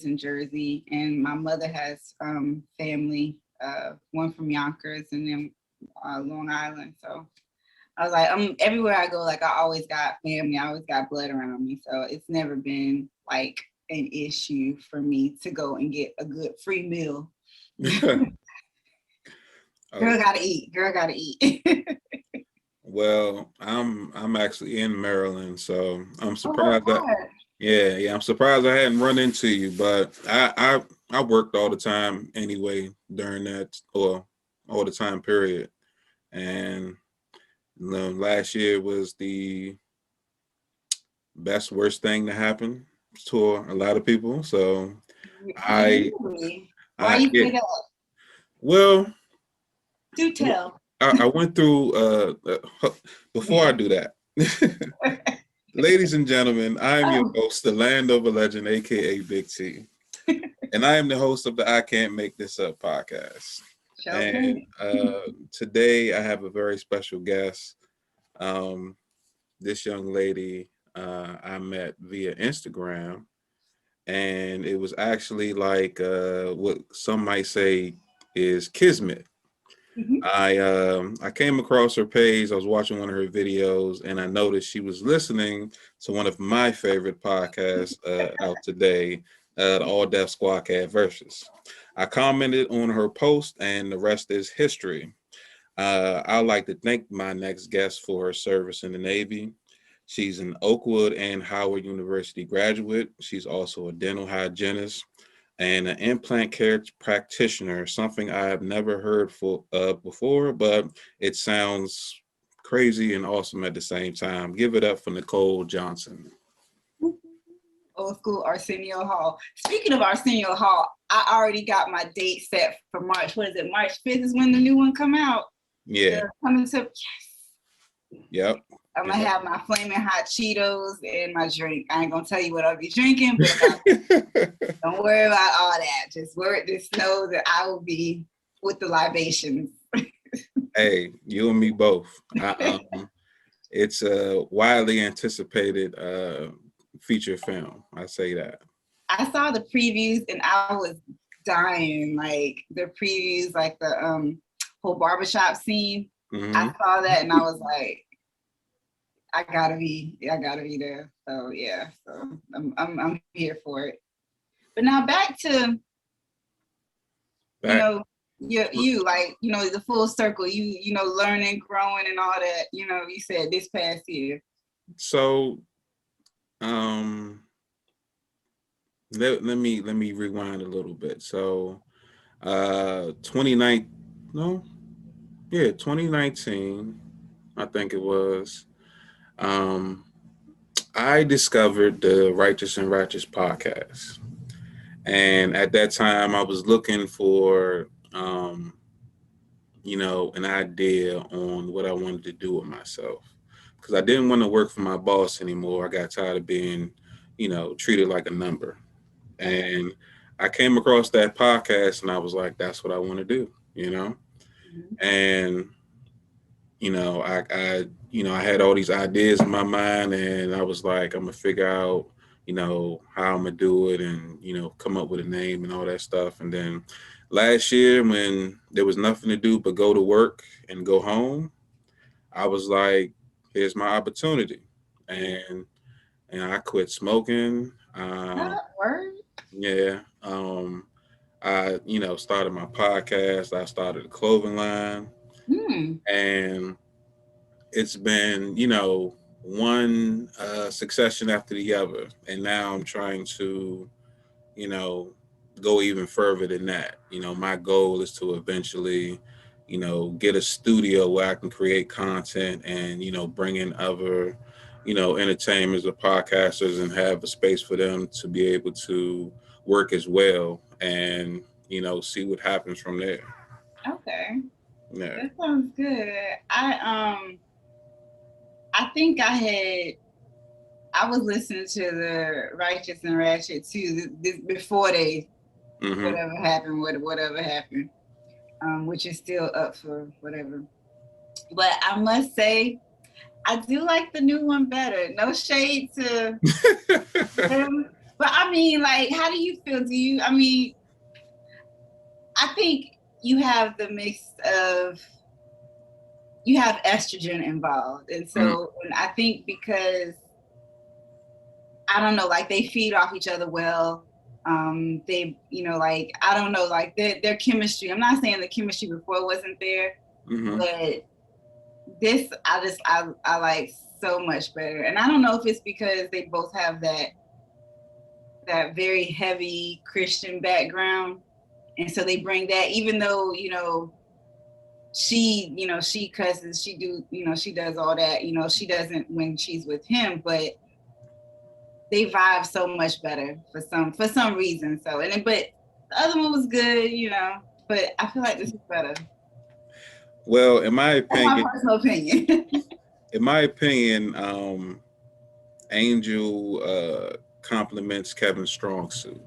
in Jersey, and my mother has family, one from Yonkers and then Long Island. So I was like, everywhere I go, like I always got family, I always got blood around me. So it's never been like an issue for me to go and get a good free meal. Girl Oh, gotta eat. Girl gotta eat. well, I'm actually in Maryland, so I'm Oh, what surprised that part? yeah, I'm surprised I hadn't run into you, but I worked all the time anyway during that or all the time period. And last year was the best worst thing to happen to a lot of people. So I Really? Why I you yeah. say that? Well, Do tell. I went through before I do that. Ladies and gentlemen, I am your Oh, host, the Land of a Legend, aka Big T. And I am the host of the I Can't Make This Up podcast. show And can't. today I have a very special guest. Um, this young lady I met via Instagram, and it was actually like what some might say is kismet. Mhm. I came across her page. I was watching one of her videos, and I noticed she was listening to one of my favorite podcasts out today, the All Deaf Squad Cat Versus. I commented on her post, and the rest is history. I'd like to thank my next guest for her service in the Navy. She's an Oakwood and Howard University graduate. She's also a dental hygienist and an implant care practitioner, something I have never heard before, but it sounds crazy and awesome at the same time. Give it up for Nicole Johnson. Old school Arsenio Hall. Speaking of Arsenio Hall, I already got my date set for March. What is it? March 5th is when the new one come out. Yeah, Coming to, yes. yep, I'm gonna yep. have my flaming hot Cheetos and my drink. I ain't gonna tell you what I'll be drinking, but don't worry about all that. Just know that I will be with the libations. Hey, you and me both. It's a widely anticipated feature film. I say that. I saw the previews and I was dying. Like the previews, like the whole barbershop scene. I Hmm. saw that and I was like, I gotta be there. So yeah, so I'm here for it. But now back to you Back. know you like the full circle. Learning, growing, and all that. You said this past year. So um, let me rewind a little bit. So 29 no, yeah, 2019, I think it was. Um, I discovered the Righteous and Righteous podcast. And at that time I was looking for an idea on what I wanted to do with myself. Because I didn't want to work for my boss anymore. I got tired of being, treated like a number. And I came across that podcast and I was like, that's what I want to do. Mhm. And, I had all these ideas in my mind and I was like, I'm gonna figure out, how I'm gonna do it and, come up with a name and all that stuff. And then last year when there was nothing to do but go to work and go home, I was like, here's my opportunity. And I quit smoking. Word. Yeah. I, started my podcast. I started a clothing line, Hmm. and it's been, one succession after the other. And now I'm trying to, you know, go even further than that. My goal is to eventually, get a studio where I can create content and, bring in other, entertainers or podcasters and have a space for them to be able to work as well and, see what happens from there. Okay. Yeah. That sounds good. I think I was listening to the Righteous and Ratchet too before they Hmm. whatever happened, which is still up for whatever. But I must say, I do like the new one better. No shade to them, But I mean, like, how do you feel? I mean, I think you have the mix of, you have estrogen involved. And Mm, so, and I think because, I don't know, like they feed off each other well. They, you know, like, I don't know, like their chemistry. I'm not saying the chemistry before wasn't there, mm-hmm. but this, I like so much better. And I don't know if it's because they both have that very heavy Christian background. And so they bring that, even though, you know, she cusses, she does all that, she doesn't when she's with him, but they vibe so much better for some reason. So, but the other one was good, but I feel like this is better. Well, That's my personal opinion. in my opinion, Angel compliments Kevin's strong suit.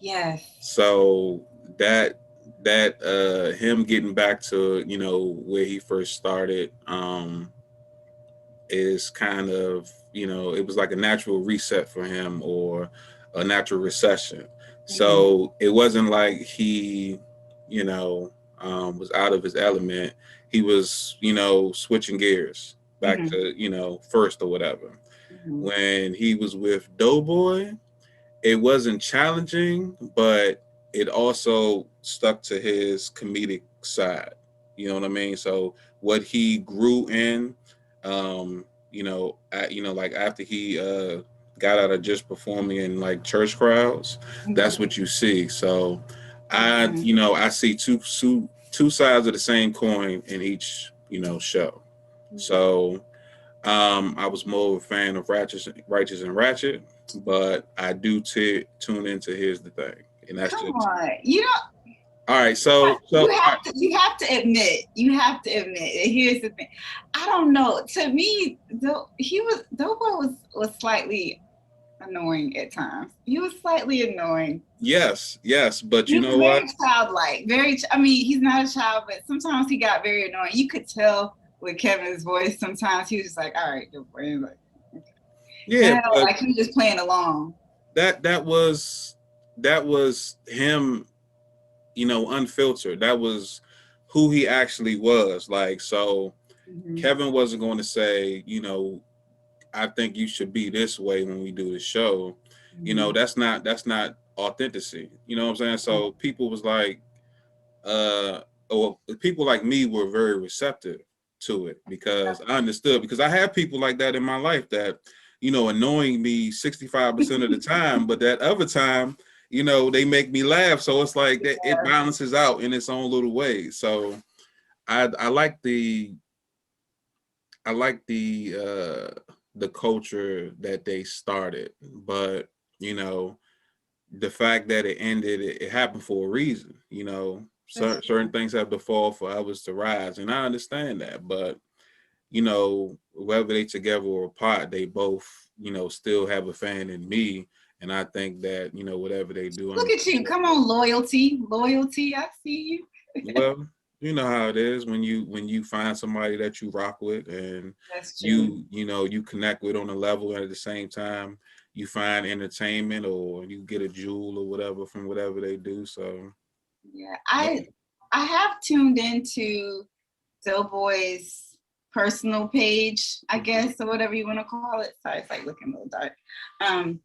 Yes. So that him getting back to where he first started is kind of it was like a natural reset for him or a natural recession. Mm-hmm. So it wasn't like he was out of his element. He was switching gears back Mm-hmm. to first or whatever. Mm-hmm. When he was with Doughboy, it wasn't challenging, but it also stuck to his comedic side. You know what I mean? So what he grew in, like after he got out of just performing in like church crowds, that's Mm-hmm. what you see. So Mm-hmm. I see two sides of the same coin in each show. So I was more of a fan of Righteous and Ratchet, but I do tune into Here's the Thing, and that's Come just on, all right. So all right. you have to admit. And here's the thing, I don't know. To me, Doughboy was slightly annoying at times. He was slightly annoying. Yes, but He you was know what? very childlike. I mean, he's not a child, but sometimes he got very annoying. You could tell with Kevin's voice. Sometimes he was just like, "All right, Doughboy," like, Yeah, yeah, but like he was just playing along. that was him, unfiltered. That was who he actually was. Like so, Mm-hmm. Kevin wasn't going to say, I think you should be this way when we do the show. Mm-hmm. That's not authenticity. You know what I'm saying? So people was like, or people like me were very receptive to it because I understood because I have people like that in my life that, annoying me 65% of the time, but that other time, they make me laugh. So it's like that it balances out in its own little way. So I like the culture that they started, but you know, the fact that it ended, it happened for a reason. Certain things have to fall for others to rise, and I understand that. But whether they together or apart, they both still have a fan in me, and I think that whatever they do, I'm Look at you. Come on, loyalty. I see you. well. You know how it is when you find somebody that you rock with and That's true. you connect with on a level, and at the same time you find entertainment or you get a jewel or whatever from whatever they do. So Yeah, yeah. I have tuned into Doughboy's personal page, I guess, or whatever you want to call it. Sorry, it's like looking a little dark. Um,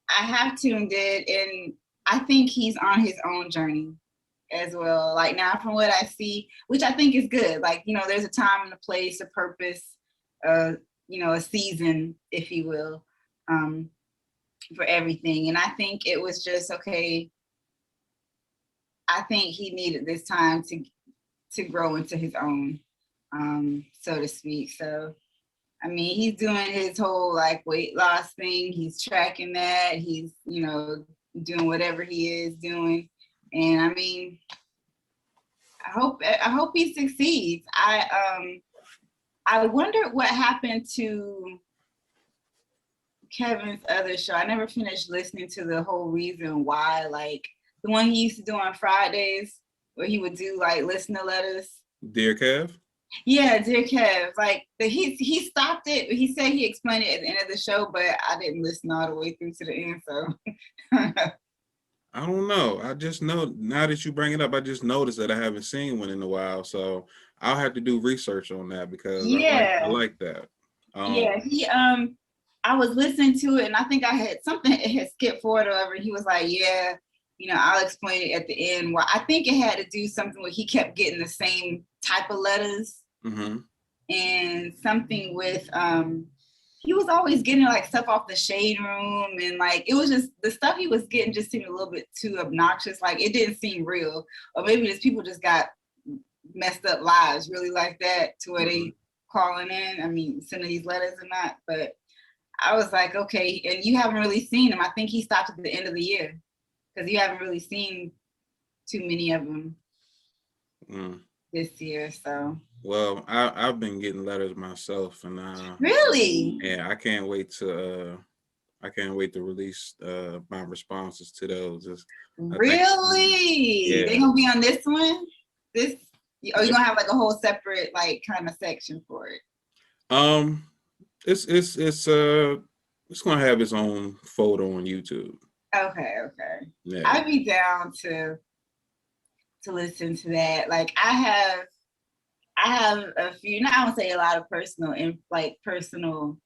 I have tuned in, and I think he's on his own journey as well. Like now, from what I see, which I think is good. Like there's a time and a place, a purpose, uh, a season, if you will, um, for everything. And I think it was just okay. I think he needed this time to grow into his own, so to speak. So I mean, he's doing his whole like weight loss thing. He's tracking that. He's doing whatever he is doing, and I mean, I hope he succeeds. I wonder what happened to Kevin's other show. I never finished listening to the whole reason why, like the one he used to do on Fridays, where he would do like listener letters. Dear Kev. Yeah, dear Kev, like he stopped it. He said he explained it at the end of the show, but I didn't listen all the way through to the end. So I don't know. I just know now that you bring it up, I just noticed that I haven't seen one in a while. So I'll have to do research on that because I yeah, like that. yeah. I was listening to it, and I think I had something. It had skipped forward or whatever. He was like, "Yeah, I'll explain it at the end." Well, I think it had to do something where he kept getting the same type of letters Mm-hmm. and something with he was always getting like stuff off the shade room, and like it was just the stuff he was getting just seemed a little bit too obnoxious. Like it didn't seem real, or maybe just people just got messed up lives really like that to where Mm-hmm. they calling in. I mean, sending these letters or not, but I was like, okay, and you haven't really seen him. I think he stopped at the end of the year because you haven't really seen too many of them Mm. this year. So Well, I've been getting letters myself, and really, yeah, I can't wait to release my responses to those. I think really, they yeah. gonna be on this one. This, oh, you gonna have like a whole separate like kind of section for it. Um, it's gonna have its own photo on YouTube. Okay, okay. Yeah. I'd be down to listen to that. Like I have a few, not I would say a lot of personal and like personal.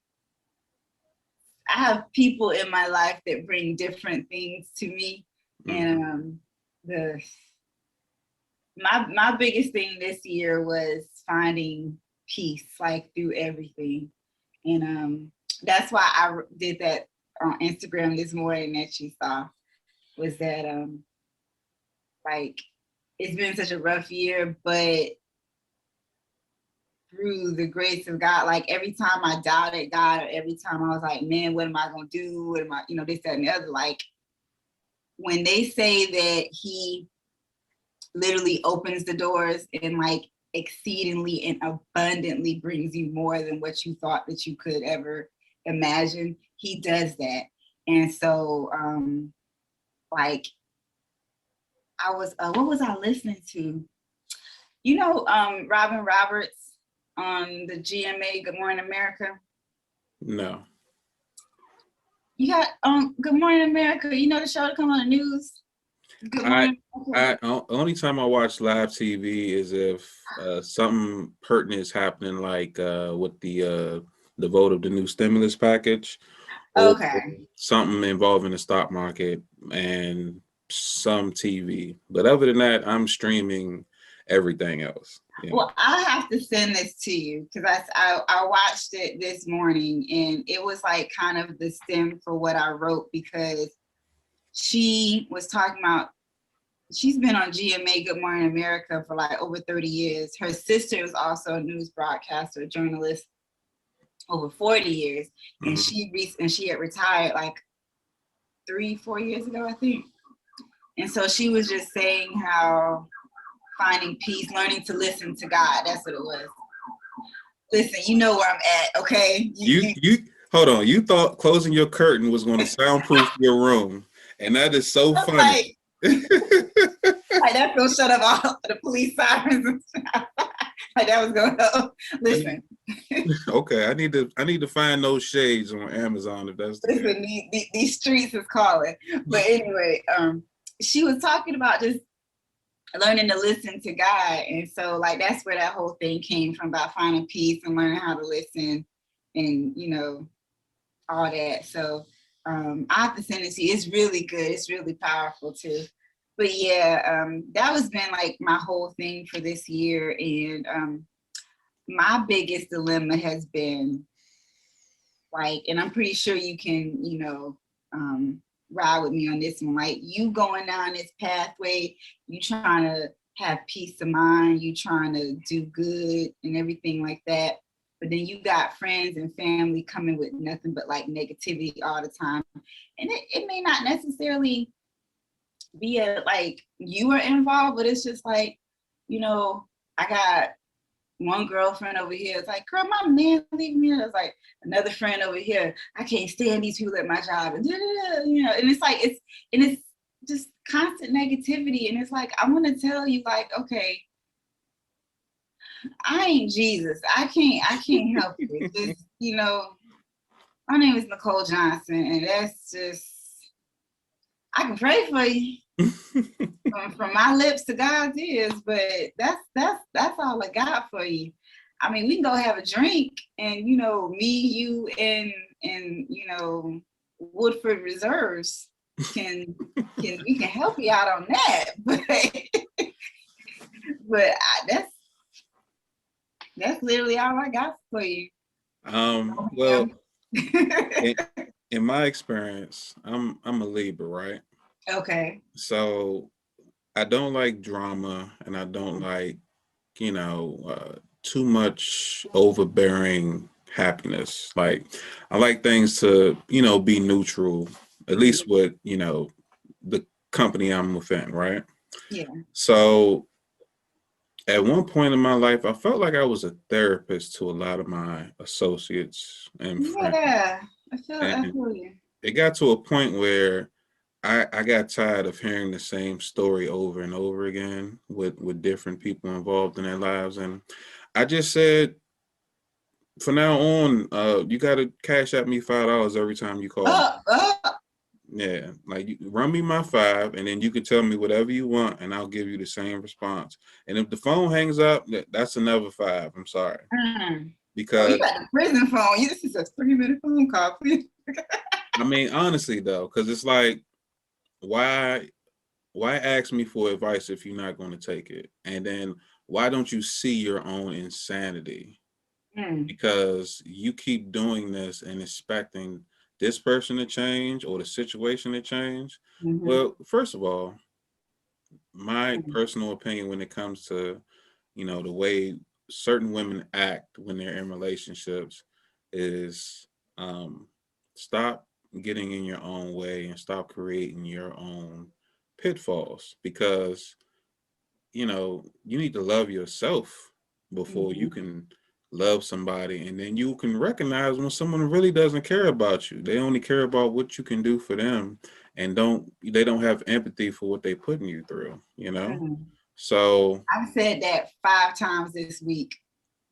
I have people in my life that bring different things to me, Mm-hmm. and the my biggest thing this year was finding peace, like through everything, and that's why I did that on Instagram this morning that you saw. Was that like it's been such a rough year, but through the grace of God, like every time I doubted God, or every time I was like, man, what am I gonna do? What am I, this, that, and the other, like when they say that he literally opens the doors and like exceedingly and abundantly brings you more than what you thought that you could ever imagine, he does that. And so like I was what was I listening to? Robin Roberts on the GMA Good Morning America. No. You got Good Morning America. You know the show that come on the news. Good I Morning America. only time I watch live TV is if something pertinent is happening, like with the vote of the new stimulus package, or Okay. something involving the stock market and some TV. But other than that, I'm streaming everything else. Yeah. Well, I have to send this to you because I watched it this morning and it was like kind of the stem for what I wrote because she was talking about she's been on GMA Good Morning America for like over 30 years. Her sister is also a news broadcaster, journalist over 40 years. And Mm-hmm. she had retired like 3-4 years ago, I think. And so she was just saying how finding peace, learning to listen to God. That's what it was. Listen, you know where I'm at, okay? You hold on. You thought closing your curtain was going to soundproof your room, and that is so funny. like, like that's gonna shut up all the police sirens and stuff. Like that was gonna help. I Listen, need, okay, I need to find those shades on Amazon if that's the case. listen, these streets is calling. But anyway, she was talking about just learning to listen to God. And so like that's where that whole thing came from about finding peace and learning how to listen and all that. So I have to send it to you. It's really good. It's really powerful too. But yeah, that was been like my whole thing for this year. And my biggest dilemma has been like, and I'm pretty sure you can, ride with me on this one. Like you going down this pathway, you trying to have peace of mind, you trying to do good and everything like that. But then you got friends and family coming with nothing but like negativity all the time. And it may not necessarily be like you are involved, but it's just like, I got one girlfriend over here. It's like, girl, my man leaving me. It's like another friend over here. I can't stand these people at my job, and and it's like it's just constant negativity. And it's like I want to tell you, like, okay, I ain't Jesus. I can't help it. Just, my name is Nicole Johnson, and that's just, I can pray for you from my lips to God's ears, but that's all I got for you. I mean, we can go have a drink, and me, you, and Woodford Reserves can we can help you out on that, but that's literally all I got for you. Well, in, in my experience, I'm a Libra, right? Okay. So I don't like drama, and I don't like, too much overbearing happiness. Like, I like things to, be neutral, at least with, the company I'm within, right? Yeah. So at one point in my life, I felt like I was a therapist to a lot of my associates and friends. Yeah. I And feel you. it got to a point where I got tired of hearing the same story over and over again with different people involved in their lives. And I just said, for now on, you got to cash at me $5 every time you call me. Oh. Yeah, like, you run me my five, and then you can tell me whatever you want, and I'll give you the same response. And if the phone hangs up, that's another five. I'm sorry, Oh, you because got the prison phone. This is a 3-minute phone call, please. I mean, honestly though, because it's like, why ask me for advice if you're not going to take it? And then why don't you see your own insanity? Because you keep doing this and expecting this person to change or the situation to change. Mm-hmm. Well, first of all, my personal opinion when it comes to, the way certain women act when they're in relationships is, um, stop getting in your own way and stop creating your own pitfalls, because you need to love yourself before you Mm-hmm. can love somebody, and then you can recognize when someone really doesn't care about you. They only care about what you can do for them, and they don't have empathy for what they're putting you through. So I've said that 5 times this week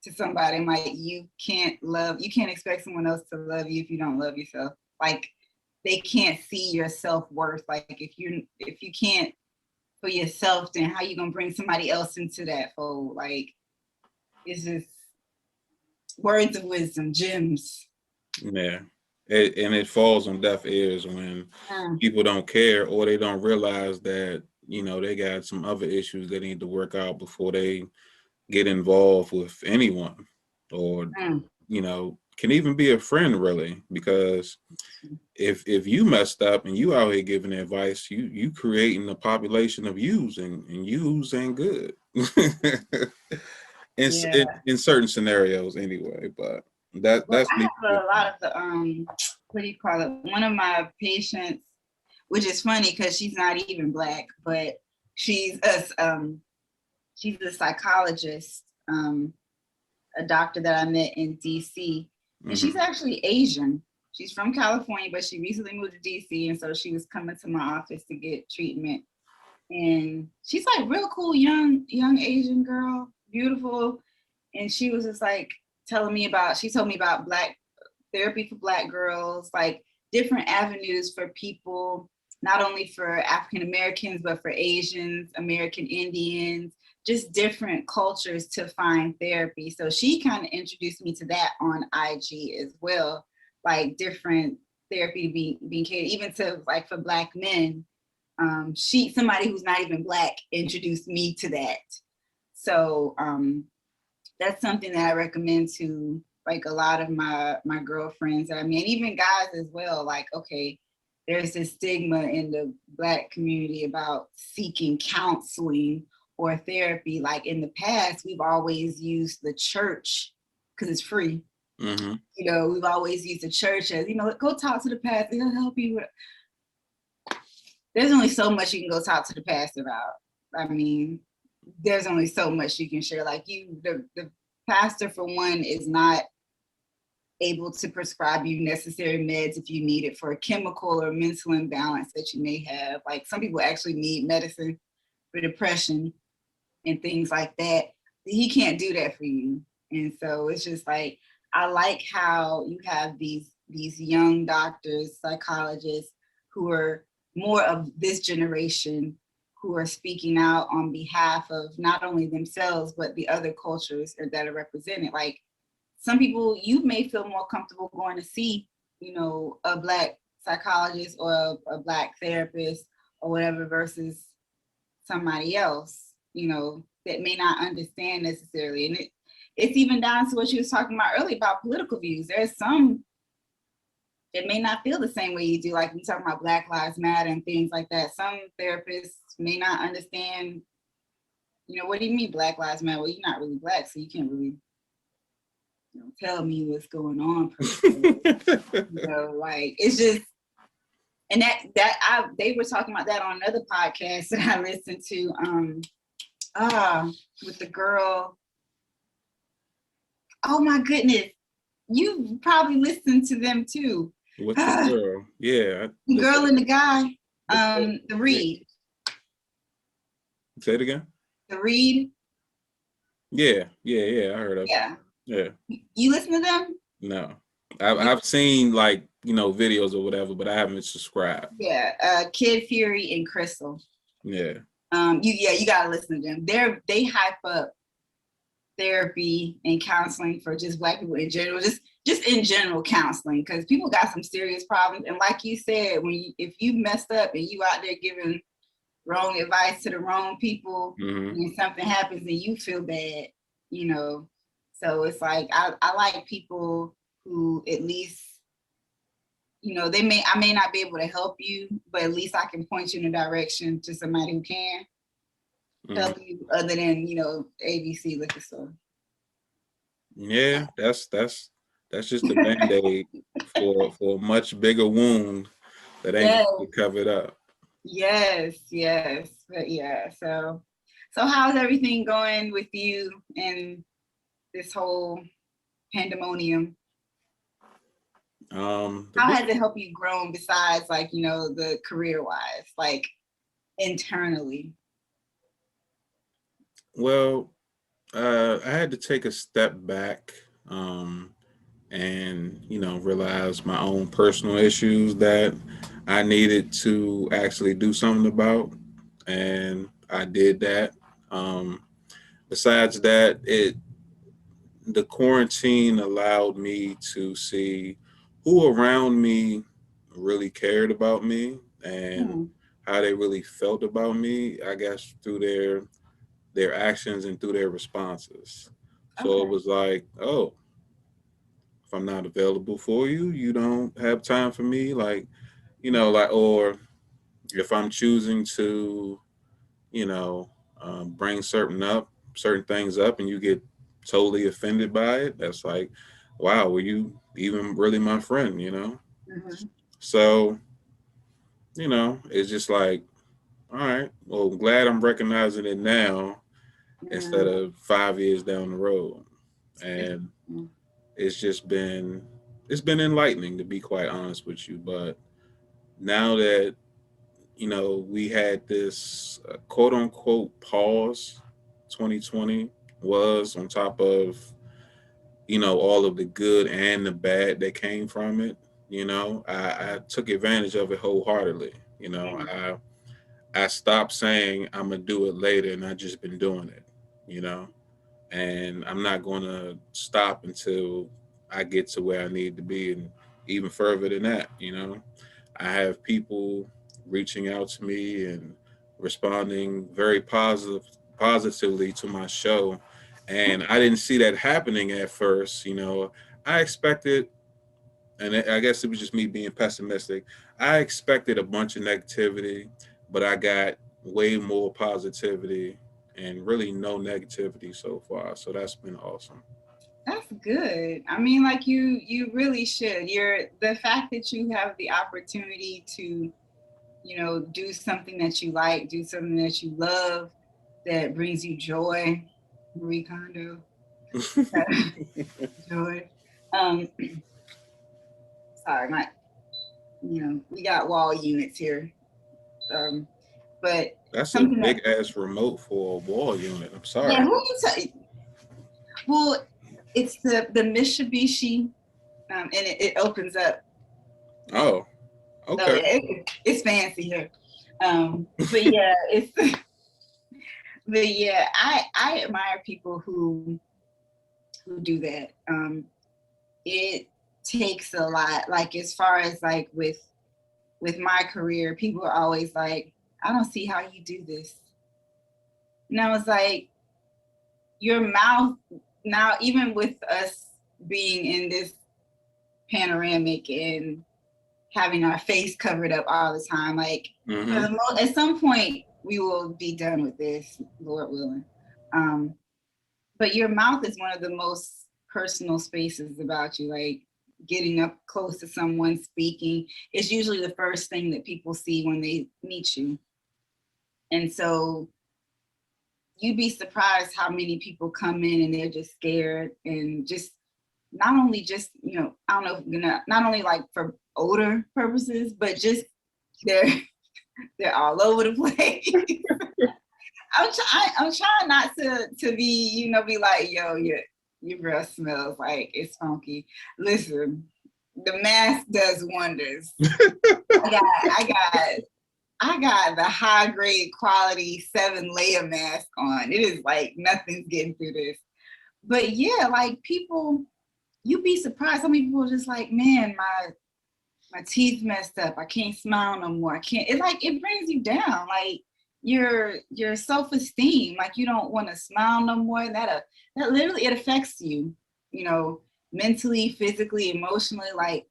to somebody. I'm like, you can't expect someone else to love you if you don't love yourself. Like, they can't see your self-worth. Like, if you can't for yourself, then how you gonna bring somebody else into that fold? Like, it's just words of wisdom, gems. yeah, and it falls on deaf ears when people don't care, or they don't realize that they got some other issues they need to work out before they get involved with anyone, or can even be a friend, really. Because if you messed up and you out here giving advice, you creating a population of yous, and yous ain't good. Yeah. In certain scenarios anyway, but Well, that's I me. have a lot of the what do you call it? One of my patients, which is funny because she's not even Black, but she's she's a psychologist, a doctor that I met in DC, and she's actually Asian. She's from California, but she recently moved to DC, and so she was coming to my office to get treatment. And she's like real cool, young Asian girl, beautiful. And she was just like she told me about Black therapy for Black girls, like different avenues for people, not only for African Americans, but for Asians, American Indians, just different cultures to find therapy. So she kind of introduced me to that on IG as well, like different therapy being catered, even to like for Black men. Somebody who's not even Black introduced me to that. So that's something that I recommend to like a lot of my girlfriends. I mean, even guys as well. Like, okay, there's this stigma in the Black community about seeking counseling or therapy. Like in the past, we've always used the church because it's free. Mm-hmm. We've always used the church as, go talk to the pastor, he'll help you with. There's only so much you can go talk to the pastor about. I mean, there's only so much you can share. Like the pastor, for one, is not able to prescribe you necessary meds if you need it for a chemical or mental imbalance that you may have. Like some people actually need medicine for depression and things like that. he can't do that for you. And so it's just like, I like how you have these young doctors, psychologists who are more of this generation, who are speaking out on behalf of not only themselves, but the other cultures that are represented. Like, some people, you may feel more comfortable going to see, you know, a Black psychologist or a Black therapist or whatever versus somebody else, you know, that may not understand necessarily. And it's even down to what you was talking about earlier about political views. There's some that may not feel the same way you do, like we talking about Black Lives Matter and things like that. Some therapists may not understand, you know, what do you mean Black Lives Matter? Well, you're not really Black, so you can't really, you know, tell me what's going on per se. You know, like, it's just, and they were talking about that on another podcast that I listened to, with the girl. Oh my goodness, you probably listened to them too. With the girl, yeah. The girl and the guy, the Reed. Say it again. The Reed. Yeah, I heard of. Yeah. Yeah. You listen to them? No, I've seen, like, you know, videos or whatever, but I haven't subscribed. Yeah, Kid Fury and Crystal. Yeah. You gotta listen to them. They hype up therapy and counseling for just Black people in general, just in general counseling, because people got some serious problems. And like you said, if you messed up and you out there giving wrong advice to the wrong people, and something happens and you feel bad, you know. So it's like, I like people who at least, you know, I may not be able to help you, but at least I can point you in a direction to somebody who can help you, other than, you know, ABC liquor store. Yeah, that's just the Band-Aid for a much bigger wound that ain't covered up. Yes. But yeah, so how's everything going with you in this whole pandemonium? How has it helped you grow besides, like, you know, the career-wise, like internally? Well, I had to take a step back, and, you know, realize my own personal issues that I needed to actually do something about, and I did that. Besides that, the quarantine allowed me to see who around me really cared about me and how they really felt about me, I guess, through their actions and through their responses. So it was like, oh, if I'm not available for you, you don't have time for me. Like, you know, like, or if I'm choosing to, you know, bring certain things up and you get totally offended by it, that's like, wow, were you even really my friend, you know? So, you know, it's just like, all right, well, I'm glad I'm recognizing it now instead of 5 years down the road. And it's just it's been enlightening, to be quite honest with you. But now that, you know, we had this quote unquote pause, 2020 was, on top of, you know, all of the good and the bad that came from it. You know, I took advantage of it wholeheartedly. You know, I stopped saying I'm gonna do it later, and I just been doing it. You know, and I'm not gonna stop until I get to where I need to be, and even further than that. You know, I have people reaching out to me and responding very positively to my show, and I didn't see that happening at first. You know, I expected, and I guess it was just me being pessimistic. I expected a bunch of negativity, but I got way more positivity and really no negativity so far. So that's been awesome. That's good. I mean, like, you really should. The fact that you have the opportunity to, you know, do something that you like, do something that you love, that brings you joy. Marie Kondo. Joy. Sorry, we got wall units here. But That's a something big ass remote for a wall unit. I'm sorry. Yeah, who you tell? Well, it's the Mitsubishi, and it opens up. Oh, So okay. it's fancy here. But yeah, it's but yeah, I admire people who do that. It takes a lot. Like as far as like with my career, people are always like, I don't see how you do this. And I was like, your mouth now, even with us being in this panoramic and having our face covered up all the time, like at some point we will be done with this, Lord willing. But your mouth is one of the most personal spaces about you. Like getting up close to someone speaking is usually the first thing that people see when they meet you. And so you'd be surprised how many people come in and they're just scared and just not only just, I don't know, not only like for odor purposes, but just they're they're all over the place. I'm trying not to be, be like, yo, your breath smells like it's funky. Listen, the mask does wonders. I got the high grade quality 7-layer mask on. It is like nothing's getting through this. But yeah, like people, you'd be surprised how many people are just like, man, my teeth messed up. I can't smile no more. I can't. It like it brings you down. Like your self-esteem. Like you don't want to smile no more. That literally it affects you. Mentally, physically, emotionally. Like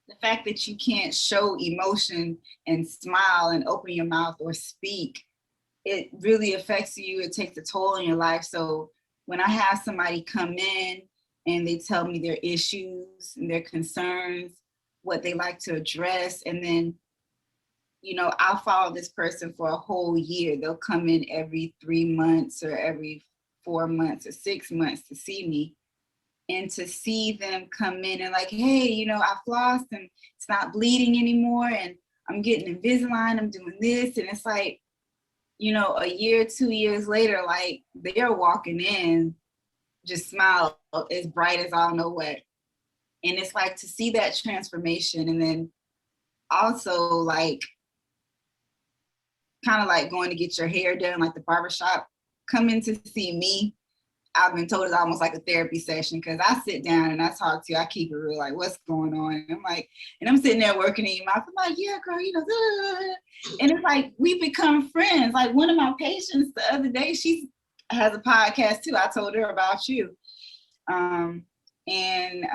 the fact that you can't show emotion and smile and open your mouth or speak, it really affects you. It takes a toll on your life. So when I have somebody come in and they tell me their issues and their concerns, what they like to address, and then, I'll follow this person for a whole year. They'll come in every 3 months or every 4 months or 6 months to see me. And to see them come in and like, hey, I flossed and it's not bleeding anymore. And I'm getting Invisalign, I'm doing this. And it's like, a year, 2 years later, like they're walking in, just smile as bright as I don't know what. And it's like to see that transformation. And then also like, kind of like going to get your hair done, like the barbershop, come in to see me. I've been told it's almost like a therapy session because I sit down and I talk to you. I keep it real, like, what's going on? And I'm like, and I'm sitting there working in your mouth. I'm like, yeah, girl, and it's like we become friends. Like one of my patients the other day, she has a podcast too. I told her about you. And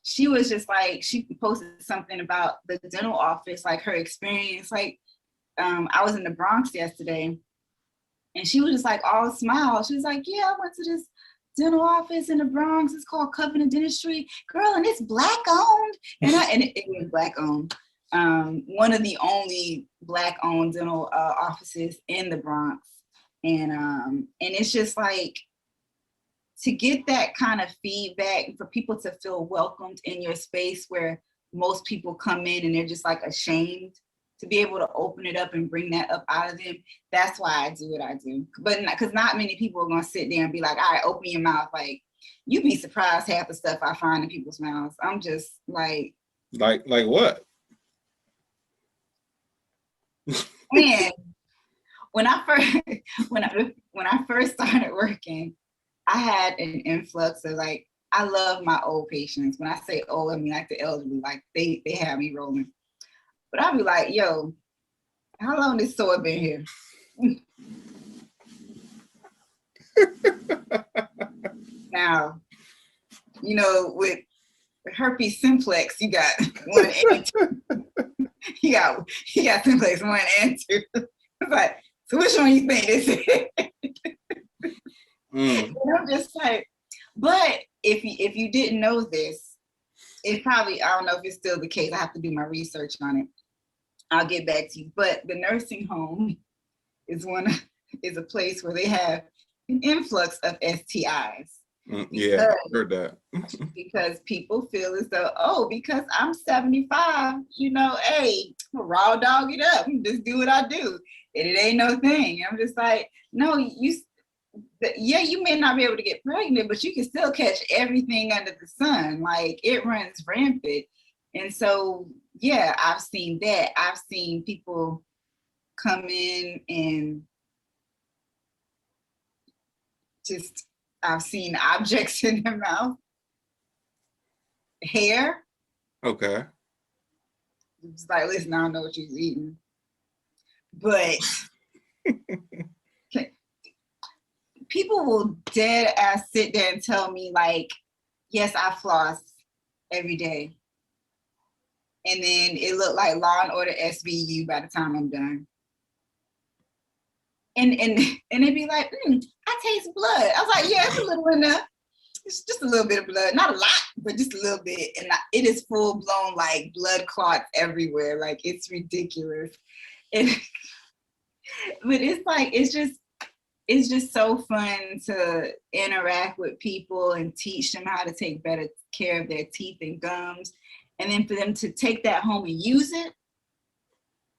she was just like, she posted something about the dental office, like her experience. Like I was in the Bronx yesterday. And she was just like all smile. She was like, yeah, I went to this dental office in the Bronx. It's called Covenant Dentistry. Girl, and it's Black owned. And it was Black owned. One of the only Black owned dental offices in the Bronx. And it's just like, to get that kind of feedback, for people to feel welcomed in your space where most people come in and they're just like ashamed, to be able to open it up and bring that up out of them, that's why I do what I do. But because not many people are gonna sit there and be like, all right, open your mouth. Like, you'd be surprised half the stuff I find in people's mouths. I'm just like what? Man, when I first started working, I had an influx of like, I love my old patients. When I say old, I mean like the elderly, like they have me rolling. But I'll be like, yo, how long this store been here? Now, with herpes simplex, you got 1 and 2. you got simplex 1 and 2. It's like, so which one you think this is? And I'm just like, but if you didn't know this, it probably, I don't know if it's still the case. I have to do my research on it. I'll get back to you. But the nursing home is a place where they have an influx of STIs. Yeah, I heard that. Because people feel as though, because I'm 75, hey, raw dog it up, just do what I do. And it ain't no thing. I'm just like, no, yeah, you may not be able to get pregnant, but you can still catch everything under the sun. Like it runs rampant. And so, yeah, I've seen that. I've seen people come in and just, I've seen objects in their mouth, hair. Okay. It's like, listen, I don't know what you're eating. But people will dead ass sit there and tell me, like, yes, I floss every day. And then it looked like Law and Order SVU by the time I'm done. And it'd be like, I taste blood. I was like, yeah, it's a little in there. It's just a little bit of blood, not a lot, but just a little bit. And it is full blown like blood clots everywhere. Like it's ridiculous. And, but it's like, it's just so fun to interact with people and teach them how to take better care of their teeth and gums. And then for them to take that home and use it,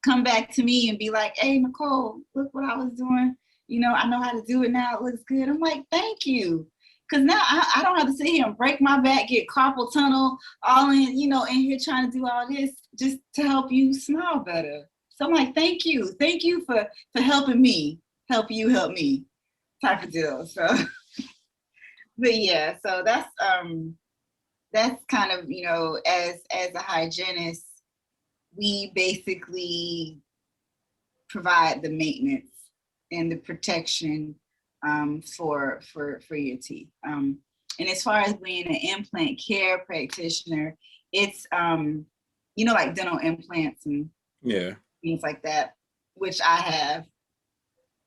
come back to me and be like, hey, Nicole, look what I was doing. You know, I know how to do it now. It looks good. I'm like, thank you. Because now I don't have to sit here and break my back, get carpal tunnel, all in, you know, in here trying to do all this just to help you smile better. So I'm like, thank you. Thank you for helping me, help you help me type of deal. So, but yeah, so that's kind of, you know, as a hygienist, we basically provide the maintenance and the protection for your teeth. And as far as being an implant care practitioner, it's you know, like dental implants and things like that, which I have.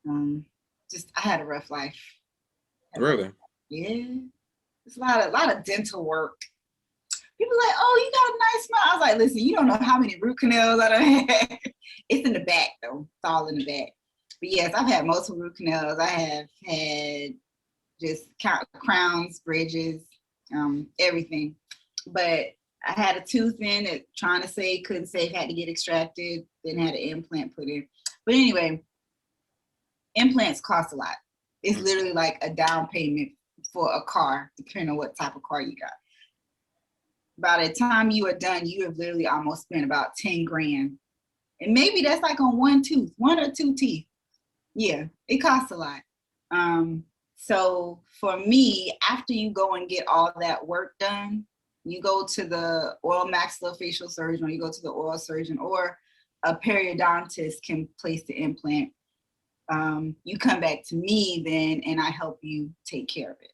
I had a rough life. Really? Yeah, it's a lot of dental work. People are like, oh, you got a nice smile. I was like, listen, you don't know how many root canals I done had. It's in the back though. It's all in the back. But yes, I've had multiple root canals. I have had just crowns, bridges, everything. But I had a tooth in it, trying to save, couldn't save, had to get extracted, then had an implant put in. But anyway, implants cost a lot. It's literally like a down payment for a car, depending on what type of car you got. By the time you are done, you have literally almost spent about 10 grand. And maybe that's like on one tooth, one or two teeth. Yeah, it costs a lot. So for me, after you go and get all that work done, you go to the oral maxillofacial surgeon, or you go to the oral surgeon, or a periodontist can place the implant. You come back to me then, and I help you take care of it.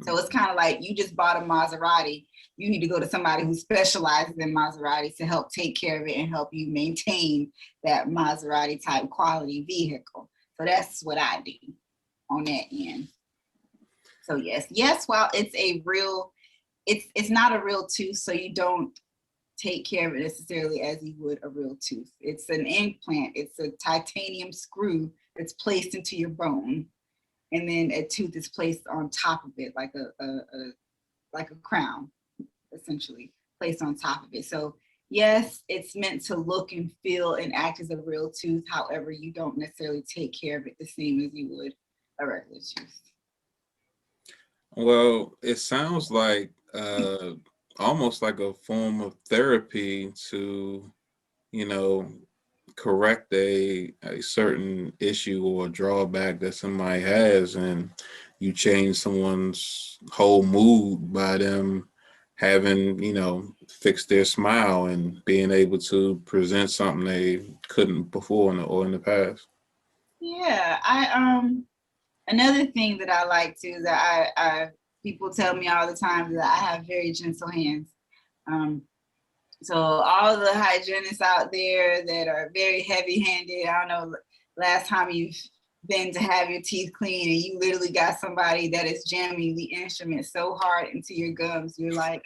So it's kind of like you just bought a Maserati. You need to go to somebody who specializes in Maseratis to help take care of it and help you maintain that Maserati type quality vehicle. So that's what I do on that end. So yes, while it's a real, it's not a real tooth, so you don't take care of it necessarily as you would a real tooth. It's an implant. It's a titanium screw that's placed into your bone. And then a tooth is placed on top of it, like a crown, essentially placed on top of it. So yes, it's meant to look and feel and act as a real tooth. However, you don't necessarily take care of it the same as you would a regular tooth. Well, it sounds like almost like a form of therapy to, you know, correct a certain issue or drawback that somebody has, and you change someone's whole mood by them having, you know, fixed their smile and being able to present something they couldn't before in the past. Yeah, another thing that I like too is that I people tell me all the time that I have very gentle hands. So all the hygienists out there that are very heavy-handed, I don't know, last time you've been to have your teeth clean and you literally got somebody that is jamming the instrument so hard into your gums, you're like,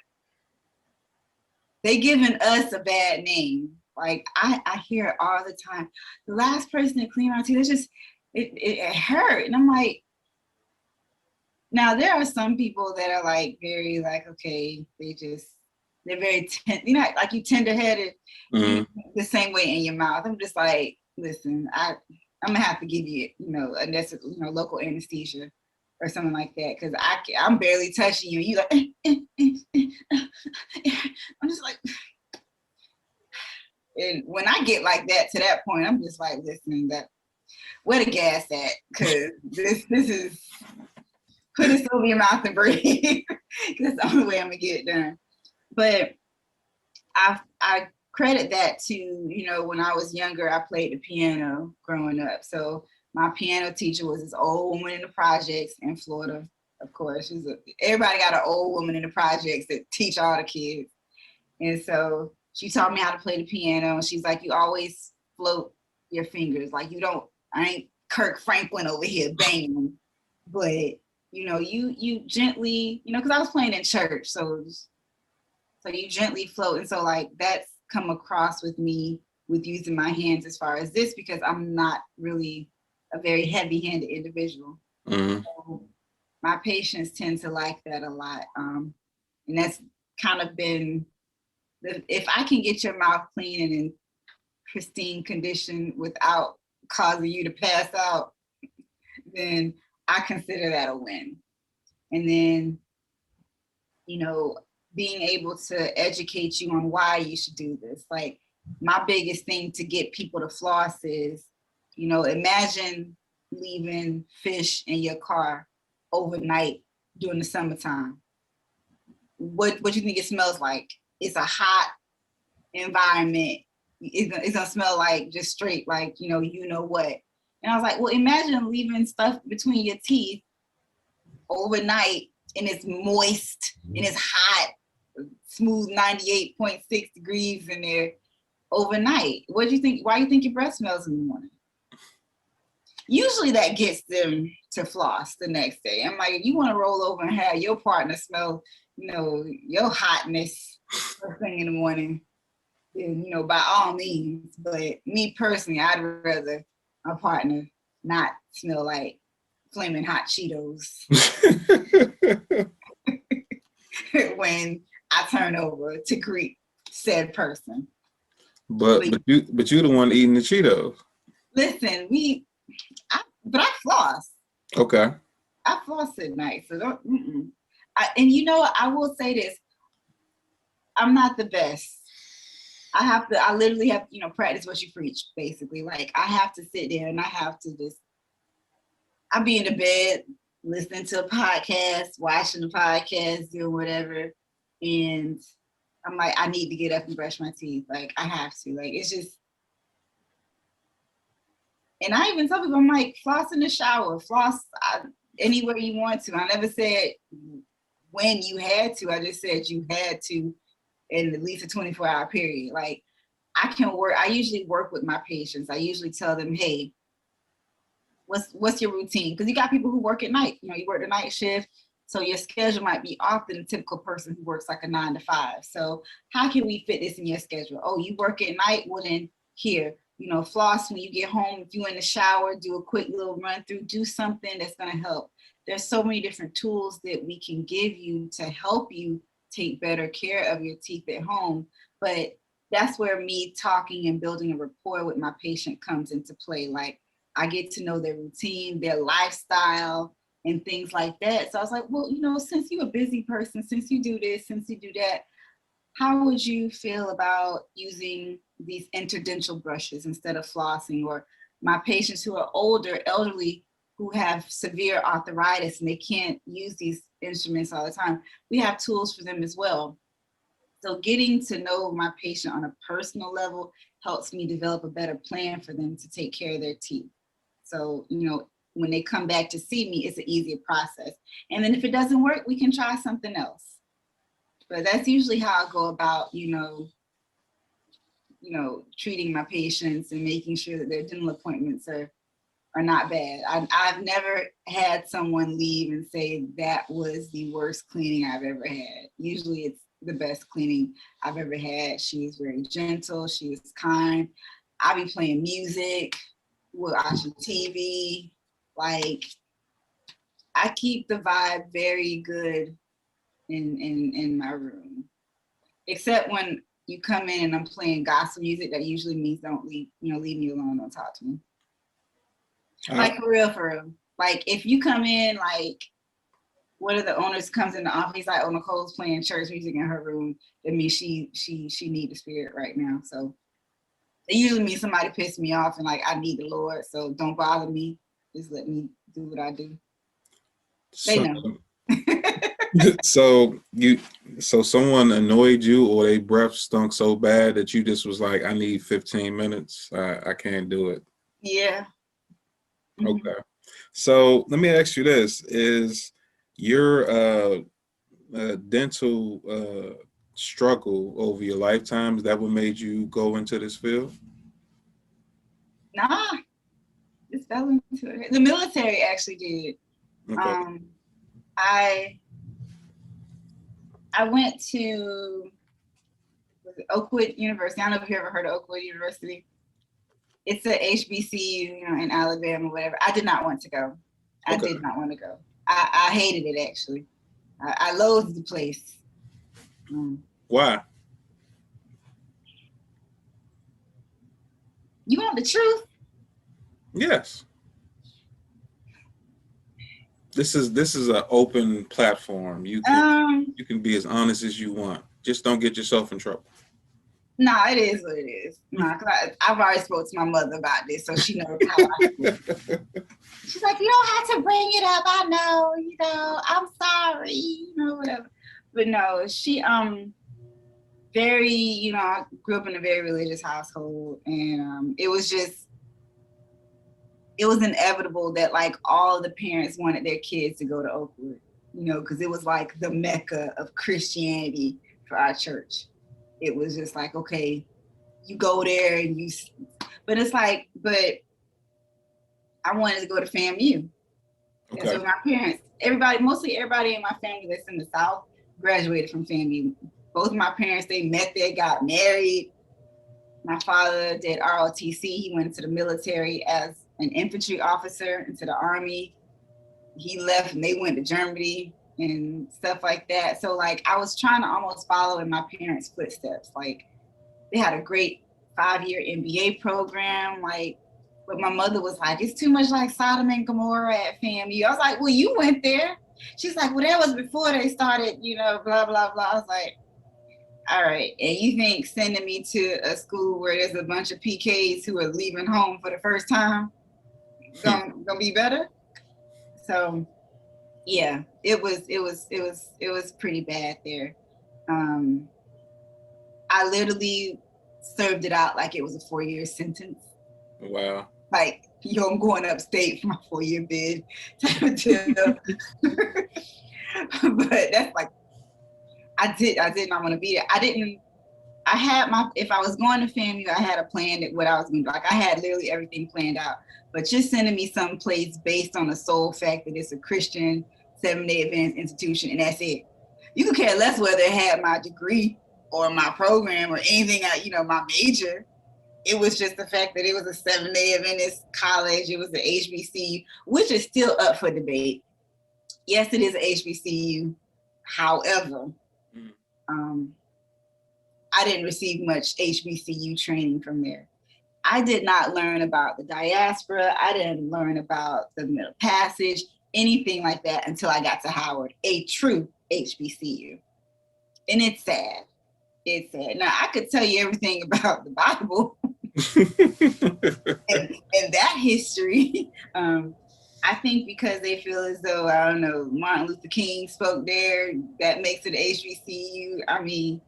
they giving us a bad name. Like I hear it all the time. The last person to clean my teeth, it's just, it hurt. And I'm like, now there are some people that are like very like, okay, they're very, you know, like you tender-headed, the same way in your mouth. I'm just like, listen, I'm gonna have to give you, you know, local anesthesia or something like that. Cause I'm barely touching you. You like, I'm just like, and when I get like that to that point, I'm just like, listen, that where the gas at? Cause this is put this over your mouth and breathe. That's the only way I'm gonna get it done. But I credit that to, you know, when I was younger, I played the piano growing up. So my piano teacher was this old woman in the projects in Florida. Of course, everybody got an old woman in the projects that teach all the kids. And so she taught me how to play the piano. She's like, you always float your fingers. Like I ain't Kirk Franklin over here banging, but you know, you gently, you know, because I was playing in church, so you gently float. And so like that's come across with me with using my hands as far as this, because I'm not really a very heavy-handed individual. Mm-hmm. So my patients tend to like that a lot. And that's kind of been, if I can get your mouth clean and in pristine condition without causing you to pass out, then I consider that a win. And then, you know, being able to educate you on why you should do this. Like my biggest thing to get people to floss is, you know, imagine leaving fish in your car overnight during the summertime. What do you think it smells like? It's a hot environment. It's gonna smell like just straight, like, you know what. And I was like, well, imagine leaving stuff between your teeth overnight and it's moist and it's hot, smooth 98.6 degrees in there overnight. What do you think? Why do you think your breath smells in the morning? Usually that gets them to floss the next day. I'm like, if you want to roll over and have your partner smell, you know, your hotness first thing in the morning, then, you know, by all means. But me personally, I'd rather my partner not smell like flaming hot Cheetos when I turn over to greet said person. But you're the one eating the Cheetos. Listen, but I floss. Okay. I floss at night, so don't. And you know, I will say this: I'm not the best. I literally have, you know, practice what you preach. Basically, like I have to sit there and I have to just. I'll be in the bed listening to a podcast, watching the podcast, doing whatever, and I'm like, I need to get up and brush my teeth. Like I have to. Like it's just. And I even tell people, I'm like, floss in the shower, floss anywhere you want to. I never said when you had to. I just said you had to in at least a 24-hour period. Like I usually work with my patients. I usually tell them, hey, what's your routine? Because you got people who work at night. You know, you work the night shift, so your schedule might be off than a typical person who works like a 9 to 5. So how can we fit this in your schedule? Oh, you work at night? Well then here, you know, floss when you get home. If you're in the shower, do a quick little run through, do something that's gonna help. There's so many different tools that we can give you to help you take better care of your teeth at home. But that's where me talking and building a rapport with my patient comes into play. Like I get to know their routine, their lifestyle, and things like that. So I was like, well, you know, since you're a busy person, since you do this, since you do that, how would you feel about using these interdental brushes instead of flossing? Or my patients who are older, elderly, who have severe arthritis and they can't use these instruments all the time, we have tools for them as well. So getting to know my patient on a personal level helps me develop a better plan for them to take care of their teeth. So, you know, when they come back to see me, it's an easier process. And then if it doesn't work, we can try something else. But that's usually how I go about, treating my patients and making sure that their dental appointments are not bad. I've never had someone leave and say that was the worst cleaning I've ever had. Usually it's the best cleaning I've ever had. She was very gentle. She was kind. I be playing music, we're watching TV. Like I keep the vibe very good in my room. Except when you come in and I'm playing gospel music, that usually means don't leave me alone, don't talk to me. Like for real, for real. Like if you come in, like one of the owners comes in the office, he's like, oh, Nicole's playing church music in her room. That means she need the spirit right now. So it usually means somebody pissed me off and like I need the Lord. So don't bother me. Just let me do what I do. They So, know. so someone annoyed you, or they breath stunk so bad that you just was like, I need 15 minutes. I can't do it. Yeah. Mm-hmm. Okay. So let me ask you this: is your dental struggle over your lifetime, is that what made you go into this field? Nah, just fell into it. The military actually did. Okay. Um, I went to Oakwood University. I don't know if you ever heard of Oakwood University. It's a HBCU, you know, in Alabama, whatever. I did not want to go. I Okay. did not want to go. I hated it actually. I loathed the place. Why? You want the truth? Yes. This is an open platform. You can be as honest as you want. Just don't get yourself in trouble. Nah, it is what it is. Nah, cause I've already spoke to my mother about this, so she knows how I feel. She's like, you don't have to bring it up. I know, you know, I'm sorry, you know, whatever. But no, she very, you know, I grew up in a very religious household, and it was inevitable that like all the parents wanted their kids to go to Oakwood, you know, because it was like the mecca of Christianity for our church. It was just like, okay, you go there and but it's like, but I wanted to go to FAMU. And Okay. so my parents, mostly everybody in my family that's in the South graduated from FAMU. Both of my parents, they met there, got married. My father did ROTC. He went into the military as an infantry officer into the Army. He left and they went to Germany and stuff like that. So like I was trying to almost follow in my parents' footsteps. Like they had a great 5-year MBA program. Like, but my mother was like, it's too much like Sodom and Gomorrah at FAMU. I was like, well, you went there. She's like, well, that was before they started, you know, blah, blah, blah. I was like, all right. And you think sending me to a school where there's a bunch of PKs who are leaving home for the first time gonna be better? So yeah, it was pretty bad there. I literally served it out like it was a 4-year sentence. Wow. Like, yo, I'm going upstate for my 4-year bid type of deal. But that's like, I did not want to be there. If I was going to FAMU, I had a plan that what I was going to do. Like I had literally everything planned out, but just sending me someplace based on the sole fact that it's a Christian 7-day advanced institution and that's it. You could care less whether it had my degree or my program or anything, you know, my major. It was just the fact that it was a 7-day Adventist college. It was the HBCU, which is still up for debate. Yes, it is a HBCU. However, I didn't receive much HBCU training from there. I did not learn about the diaspora. I didn't learn about the Middle Passage, anything like that until I got to Howard, a true HBCU. And it's sad. It's sad. Now, I could tell you everything about the Bible and that history. I think because they feel as though, I don't know, Martin Luther King spoke there, that makes it HBCU. I mean,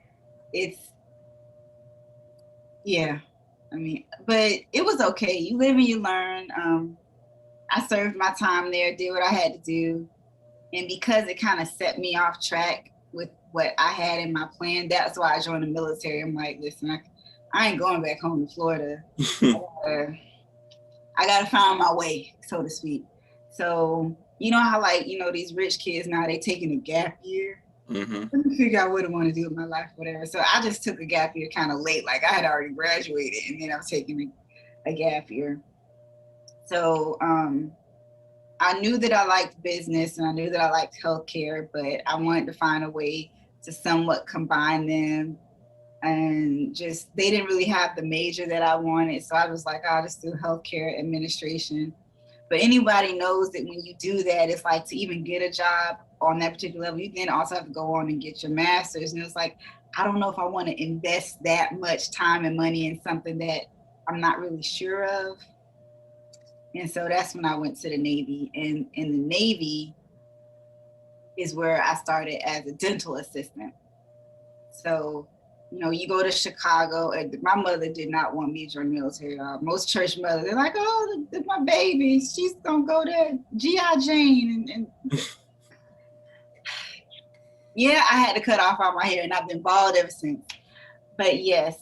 yeah. I mean, but it was okay. You live and you learn. I served my time there, did what I had to do. And because it kind of set me off track with what I had in my plan, that's why I joined the military. I'm like, listen, I ain't going back home to Florida. I gotta find my way, so to speak. So, you know how like, you know, these rich kids now, they taking a gap year. Mm-hmm. Let me figure out what I want to do with my life, whatever. So I just took a gap year kind of late. Like I had already graduated and then I was taking a gap year. So I knew that I liked business and I knew that I liked healthcare, but I wanted to find a way to somewhat combine them. And just, they didn't really have the major that I wanted. So I was like, I'll just do healthcare administration. But anybody knows that when you do that, it's like to even get a job on that particular level, you then also have to go on and get your master's. And it's like, I don't know if I want to invest that much time and money in something that I'm not really sure of. And so that's when I went to the Navy. And in the Navy is where I started as a dental assistant. So, you know, you go to Chicago, and my mother did not want me to join the military. Most church mothers, they're like, oh, my baby, she's gonna go to G.I. Jane. And yeah, I had to cut off all my hair, and I've been bald ever since. But yes,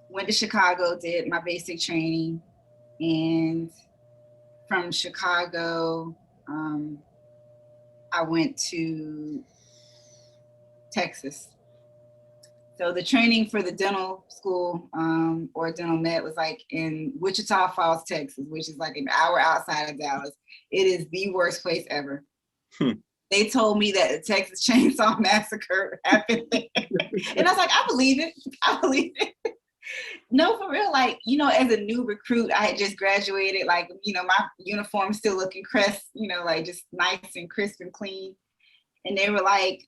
went to Chicago, did my basic training, and from Chicago, I went to Texas. So the training for the dental school or dental med was like in Wichita Falls, Texas, which is like an hour outside of Dallas. It is the worst place ever. They told me that the Texas Chainsaw Massacre happened there. And I was like, I believe it. I believe it. No, for real. Like, you know, as a new recruit, I had just graduated. Like, you know, my uniform still looking crisp, you know, like just nice and crisp and clean. And they were like,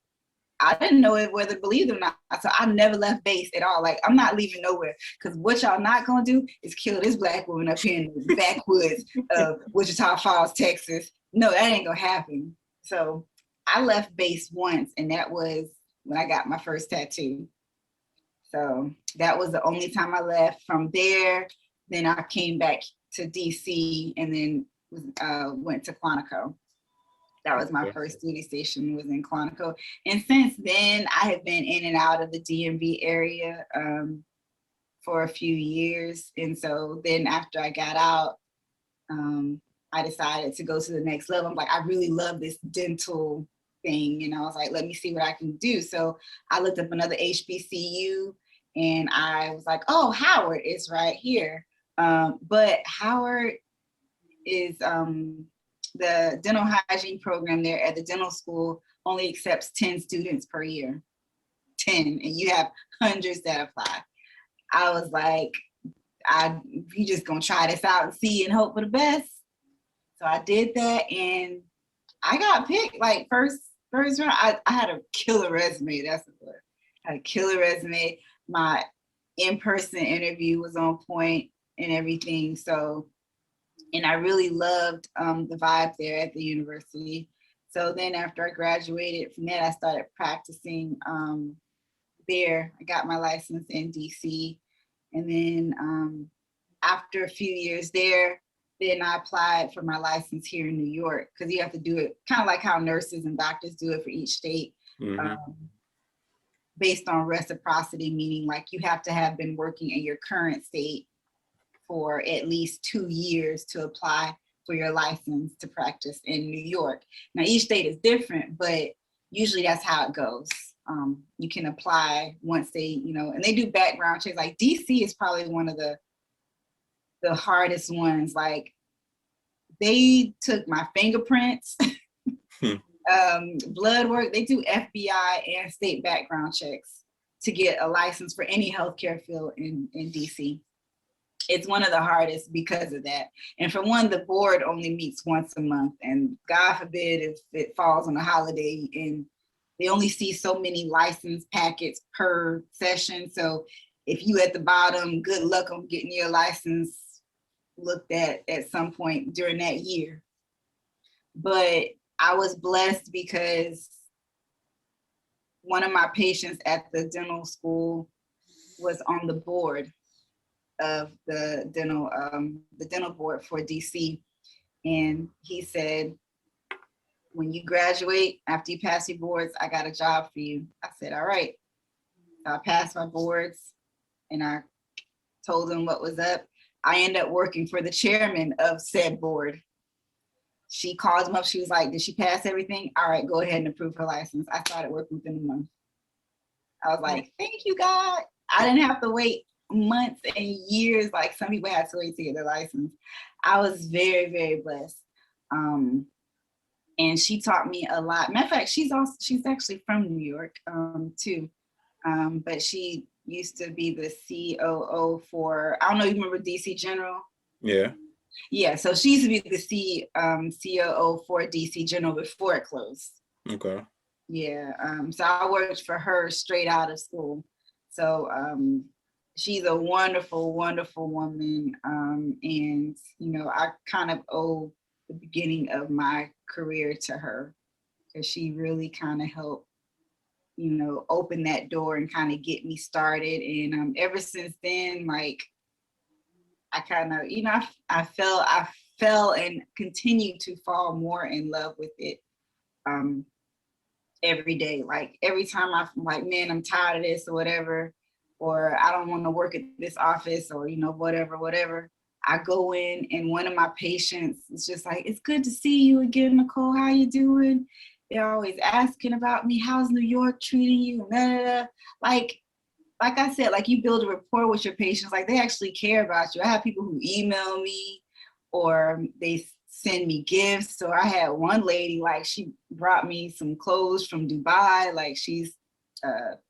I didn't know whether to believe it or not. So I never left base at all. Like, I'm not leaving nowhere, because what y'all not gonna do is kill this Black woman up here in the backwoods of Wichita Falls, Texas. No, that ain't gonna happen. So I left base once, and that was when I got my first tattoo. So that was the only time I left. From there, then I came back to DC, and then went to Quantico. That was my first duty station, was in Quantico. And since then, I have been in and out of the DMV area for a few years. And so then after I got out, I decided to go to the next level. I'm like, I really love this dental thing. And I was like, let me see what I can do. So I looked up another HBCU, and I was like, oh, Howard is right here. But Howard is, the dental hygiene program there at the dental school only accepts 10 students per year, 10, and you have hundreds that apply. I was like, you just gonna try this out and see and hope for the best. So I did that, and I got picked like first round. I had a killer resume. That's what it was. I had a killer resume. My in-person interview was on point and everything. So, and I really loved the vibe there at the university. So then after I graduated from that, I started practicing there. I got my license in DC. And then after a few years there, then I applied for my license here in New York, because you have to do it kind of like how nurses and doctors do it for each state, based on reciprocity, meaning like you have to have been working in your current state for at least 2 years to apply for your license to practice in New York. Now, each state is different, but usually that's how it goes. You can apply once they, you know, and they do background checks. Like DC is probably one of the hardest ones. Like they took my fingerprints, blood work. They do FBI and state background checks to get a license for any healthcare field in DC. It's one of the hardest because of that. And for one, the board only meets once a month, and God forbid if it falls on a holiday, and they only see so many license packets per session. So if you at the bottom, good luck on getting your license looked at some point during that year. But I was blessed because one of my patients at the dental school was on the board of the dental board for DC. And he said, when you graduate, after you pass your boards, I got a job for you. I said, all right. So I passed my boards, and I told him what was up. I ended up working for the chairman of said board. She called him up. She was like, did she pass everything? All right, go ahead and approve her license. I started working within a month. I was like, thank you, God. I didn't have to wait months and years like some people had to wait to get their license. I was very, very blessed. And she taught me a lot. Matter of fact, she's actually from New York too. But she used to be the COO for, I don't know, you remember DC General? Yeah. Yeah, so she used to be the COO for DC General before it closed. Okay. Yeah, so I worked for her straight out of school. So she's a wonderful, wonderful woman. And, you know, I kind of owe the beginning of my career to her because she really kind of helped, you know, open that door and kind of get me started. And ever since then, like, I kind of, you know, I fell and continue to fall more in love with it. Every day. Like every time I'm like, man, I'm tired of this or whatever, or I don't want to work at this office or, you know, whatever. I go in and one of my patients is just like, it's good to see you again, Nicole. How you doing? They're always asking about me. How's New York treating you? Blah, blah, blah. Like I said, like you build a rapport with your patients, like they actually care about you. I have people who email me or they send me gifts. So I had one lady, like she brought me some clothes from Dubai, like she's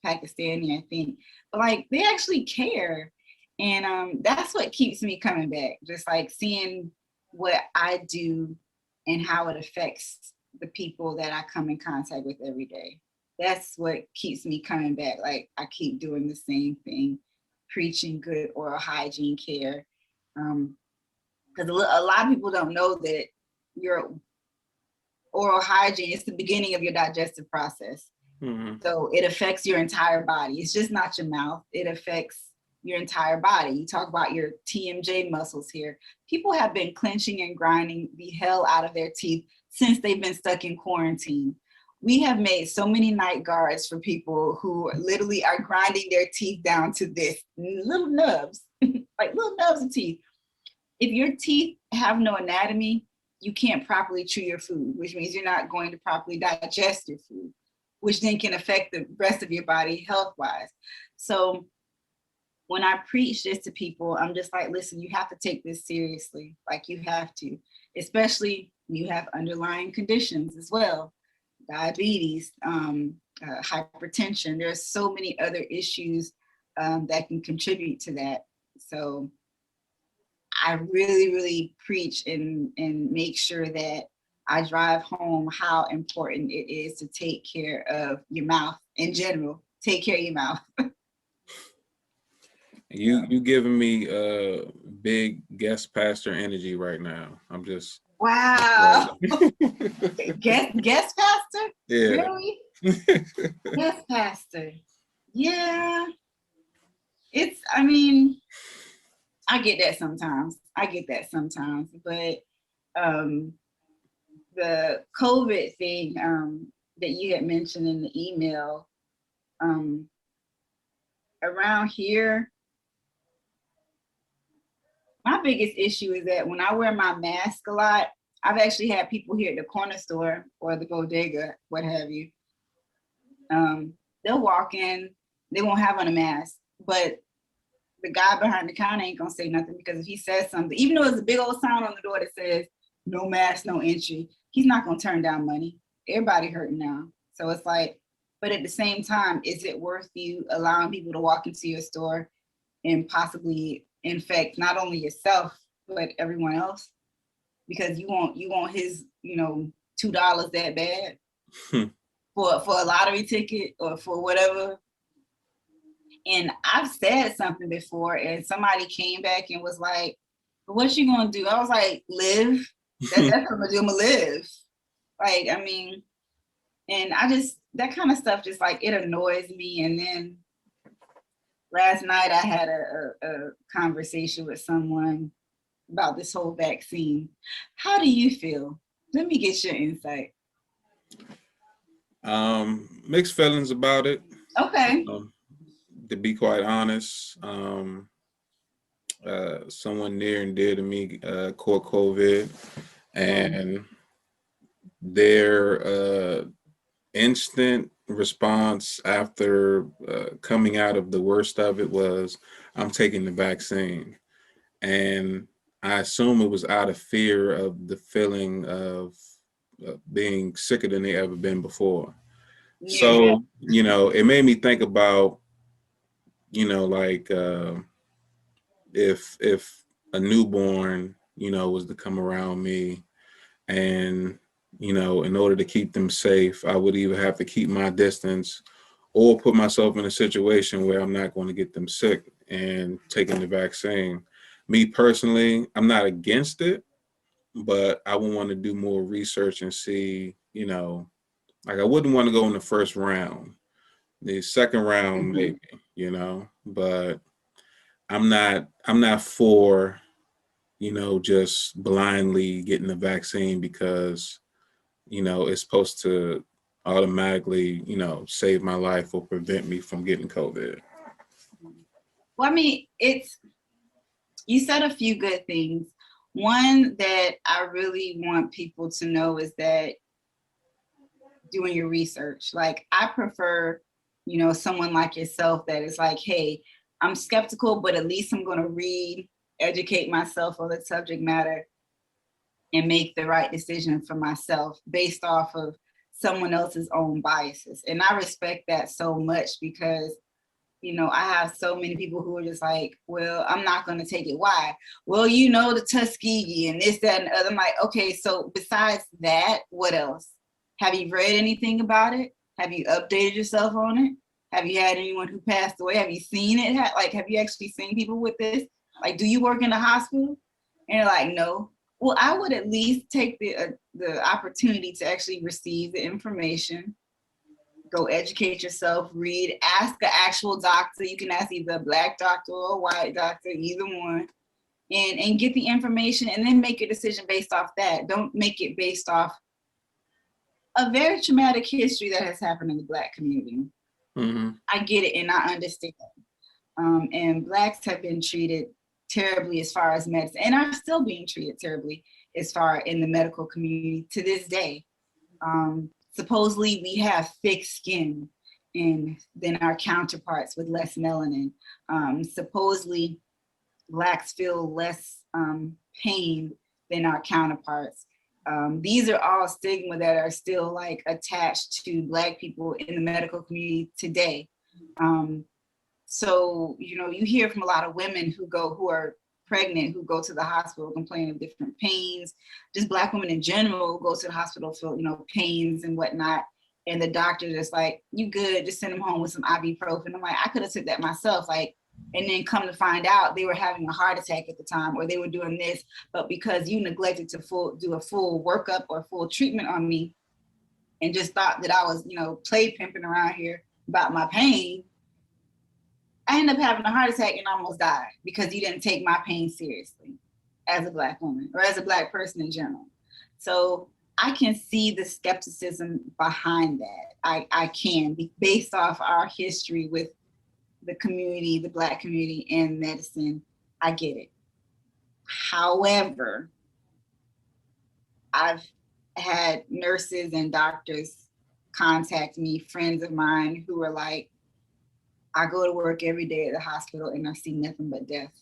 Pakistani, I think, but like they actually care. And that's what keeps me coming back, just like seeing what I do and how it affects the people that I come in contact with every day. That's what keeps me coming back. Like I keep doing the same thing, preaching good oral hygiene care. Because a lot of people don't know that your oral hygiene is the beginning of your digestive process. Mm-hmm. So it affects your entire body. It's just not your mouth. It affects your entire body. You talk about your TMJ muscles here. People have been clenching and grinding the hell out of their teeth since they've been stuck in quarantine. We have made so many night guards for people who literally are grinding their teeth down to this little nubs, like little nubs of teeth. If your teeth have no anatomy, you can't properly chew your food, which means you're not going to properly digest your food, which then can affect the rest of your body health-wise. So when I preach this to people, I'm just like, listen, you have to take this seriously. Like you have to, especially when you have underlying conditions as well, diabetes, hypertension. There's so many other issues that can contribute to that. So I really, really preach and make sure that I drive home how important it is to take care of your mouth in general. Take care of your mouth. You giving me big guest pastor energy right now. I'm just Wow. Guest pastor? yeah. Really? Guest pastor. Yeah. I mean, I get that sometimes. But um the COVID thing that you had mentioned in the email, um, around here, my biggest issue is that when I wear my mask a lot, I've actually had people here at the corner store or the bodega, what have you. They'll walk in, they won't have on a mask, but the guy behind the counter ain't gonna say nothing because if he says something, even though there's a big old sign on the door that says no mask, no entry, he's not gonna turn down money. Everybody hurting now. So it's like, but at the same time, is it worth you allowing people to walk into your store and possibly infect not only yourself, but everyone else? Because you want his, you know, $2 that bad for a lottery ticket or for whatever. And I've said something before and somebody came back and was like, what you gonna do? I was like, live. That's what I'm gonna do, I'm gonna live. Like, I mean, and I just, that kind of stuff just like, it annoys me. And then last night I had a conversation with someone about this whole vaccine. How do you feel? Let me get your insight. Mixed feelings about it. Okay. To be quite honest, someone near and dear to me caught COVID, and their instant response after coming out of the worst of it was, I'm taking the vaccine. And I assume it was out of fear of the feeling of being sicker than they ever been before. Yeah. So, you know, it made me think about, you know, like if a newborn was to come around me. And, in order to keep them safe, I would either have to keep my distance or put myself in a situation where I'm not going to get them sick and taking the vaccine. Me personally, I'm not against it, but I would want to do more research and see, like I wouldn't want to go in the first round. The second round, Mhm. maybe, but I'm not for, just blindly getting the vaccine because, it's supposed to automatically, save my life or prevent me from getting COVID. Well, I mean, you said a few good things. One that I really want people to know is that doing your research. Like I prefer, someone like yourself that is like, hey, I'm skeptical, but at least I'm going to read, educate myself on the subject matter, and make the right decision for myself based off of someone else's own biases. And I respect that so much because I have so many people who are just like, well, I'm not going to take it. Why? Well, the Tuskegee and this, that, and the other. I'm like, okay, so besides that, what else? Have you read anything about it? Have you updated yourself on it? Have you had anyone who passed away? Have you seen it? Have you actually seen people with this? Like, do you work in the hospital? And you're like, no. Well, I would at least take the opportunity to actually receive the information, go educate yourself, read, ask an actual doctor. You can ask either a Black doctor or a white doctor, either one, and get the information and then make a decision based off that. Don't make it based off a very traumatic history that has happened in the Black community. Mm-hmm. I get it and I understand. And Blacks have been treated terribly as far as medicine and are still being treated terribly as far in the medical community to this day. Supposedly we have thick skin and than our counterparts with less melanin. Supposedly Blacks feel less pain than our counterparts. These are all stigma that are still like attached to Black people in the medical community today. So, you hear from a lot of women who are pregnant, who go to the hospital complaining of different pains. Just Black women in general go to the hospital for, pains and whatnot. And the doctor just like, you good, just send them home with some ibuprofen. I'm like, I could have took that myself. Like, and then come to find out they were having a heart attack at the time, or they were doing this, but because you neglected to do a full workup or full treatment on me and just thought that I was, play pimping around here about my pain, I ended up having a heart attack and almost died because you didn't take my pain seriously as a Black woman or as a Black person in general. So I can see the skepticism behind that. I can, based off our history with the community, the Black community in medicine. I get it. However, I've had nurses and doctors contact me, friends of mine who are like, I go to work every day at the hospital and I see nothing but death.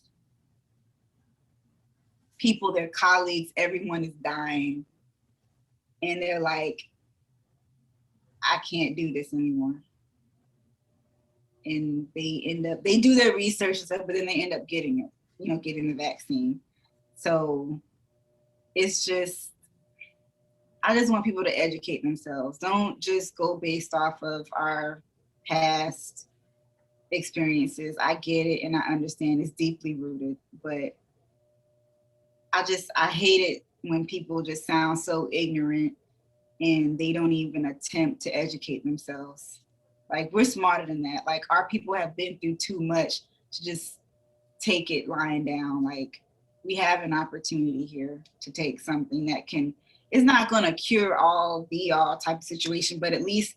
People, their colleagues, everyone is dying. And they're like, I can't do this anymore. And they do their research and stuff, but then they end up getting it, getting the vaccine. So it's just, I just want people to educate themselves. Don't just go based off of our past experiences. I get it and I understand it's deeply rooted, but I hate it when people just sound so ignorant and they don't even attempt to educate themselves. Like, we're smarter than that. Like, our people have been through too much to just take it lying down. Like, we have an opportunity here to take something that it's not going to cure all, be all type of situation, but at least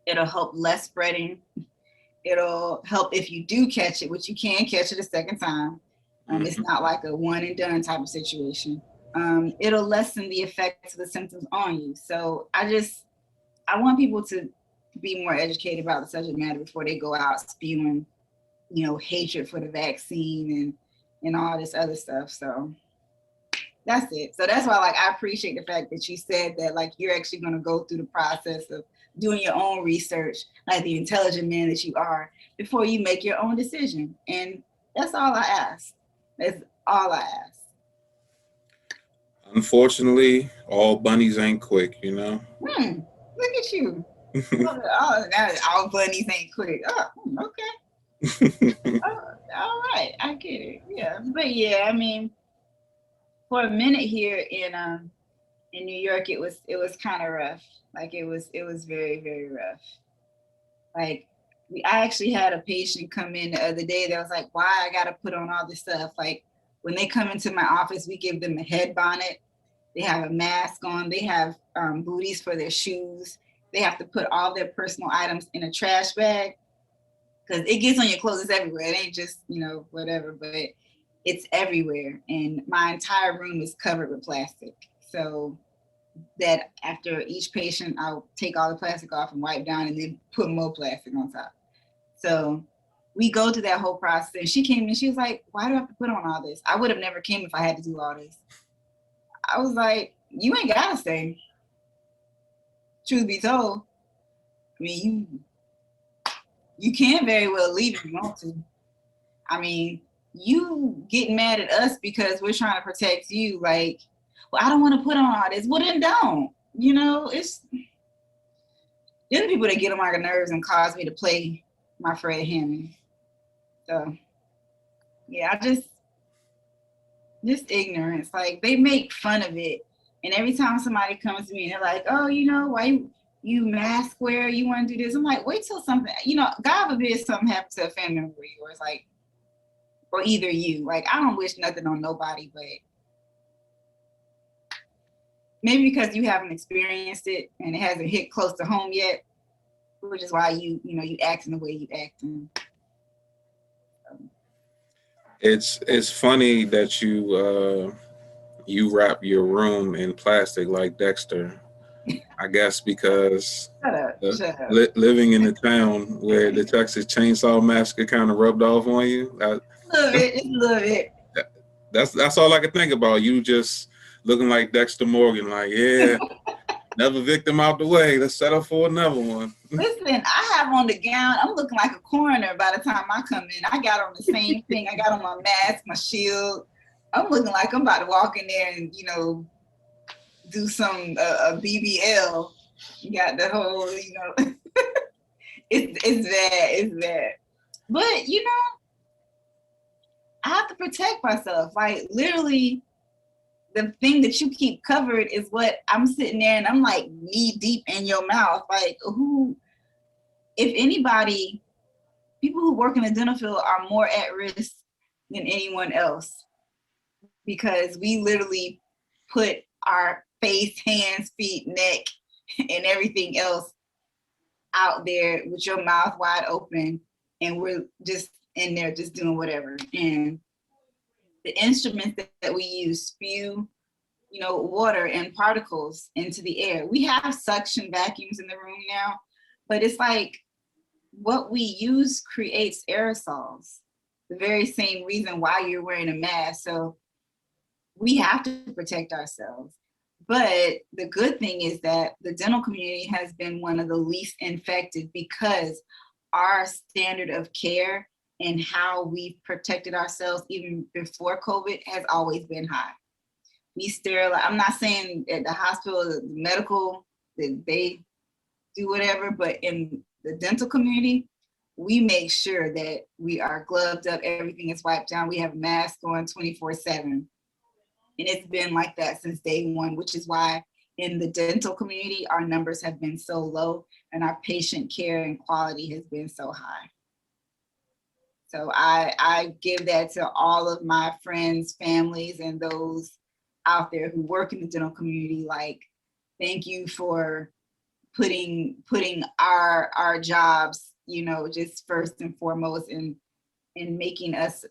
it'll help less spreading. It'll help if you do catch it, which you can catch it a second time. It's not like a one and done type of situation. It'll lessen the effects of the symptoms on you. So I want people to be more educated about the subject matter before they go out spewing, hatred for the vaccine and all this other stuff. So that's it. So that's why, like, I appreciate the fact that you said that, like, you're actually going to go through the process of doing your own research, like the intelligent man that you are, before you make your own decision. And that's all I ask. That's all I ask. Unfortunately, all bunnies ain't quick, you know. Look at you. All bunnies ain't quick. Oh, okay. Oh, all right. I get it. Yeah. But yeah, I mean, for a minute here in New York, it was kind of rough. Like it was very, very rough. Like I actually had a patient come in the other day that was like, why I gotta put on all this stuff? Like when they come into my office, we give them a head bonnet. They have a mask on. They have booties for their shoes. They have to put all their personal items in a trash bag because it gets on your clothes. It's everywhere. It ain't just, whatever, but it's everywhere. And my entire room is covered with plastic. So that after each patient, I'll take all the plastic off and wipe down and then put more plastic on top. So we go through that whole process. And she came in, she was like, why do I have to put on all this? I would have never came if I had to do all this. I was like, you ain't gotta stay. Truth be told, I mean, you can very well leave if you want to. I mean, you get mad at us because we're trying to protect you. Like, well, I don't want to put on all this. Well, then don't. It's the people that get on my nerves and cause me to play my Fred Hammond. So, yeah, I just ignorance. Like they make fun of it, and every time somebody comes to me and they're like, "Oh, why you mask wear? You want to do this?" I'm like, "Wait till something, God forbid something happens to a family member of yours, like, or either you. Like, I don't wish nothing on nobody, but maybe because you haven't experienced it and it hasn't hit close to home yet, which is why you acting the way you acting." It's funny that you wrap your room in plastic like Dexter. I guess because Shut up. living in a town where the Texas Chainsaw Massacre kind of rubbed off on you. Love it, just love it. That's all I could think about. You just looking like Dexter Morgan, like, yeah, another victim out the way. Let's set up for another one. Listen, I have on the gown. I'm looking like a coroner by the time I come in. I got on the same thing. I got on my mask, my shield. I'm looking like I'm about to walk in there and do some a BBL. You got the whole it's bad. It's bad. But I have to protect myself. Like literally, the thing that you keep covered is what I'm sitting there and I'm like knee deep in your mouth. Like if anybody, people who work in the dental field are more at risk than anyone else because we literally put our face, hands, feet, neck, and everything else out there with your mouth wide open, and we're just in there just doing whatever. And the instruments that we use spew water and particles into the air. We have suction vacuums in the room now, but it's like what we use creates aerosols, the very same reason why you're wearing a mask. So we have to protect ourselves. But the good thing is that the dental community has been one of the least infected because our standard of care and how we've protected ourselves even before COVID has always been high. We sterilize. I'm not saying at the hospital, the medical, that they do whatever, but in the dental community, we make sure that we are gloved up, everything is wiped down. We have masks on 24/7. And it's been like that since day one, which is why in the dental community, our numbers have been so low and our patient care and quality has been so high. So I give that to all of my friends, families, and those out there who work in the dental community. Like, thank you for putting our jobs, just first and foremost, and making us,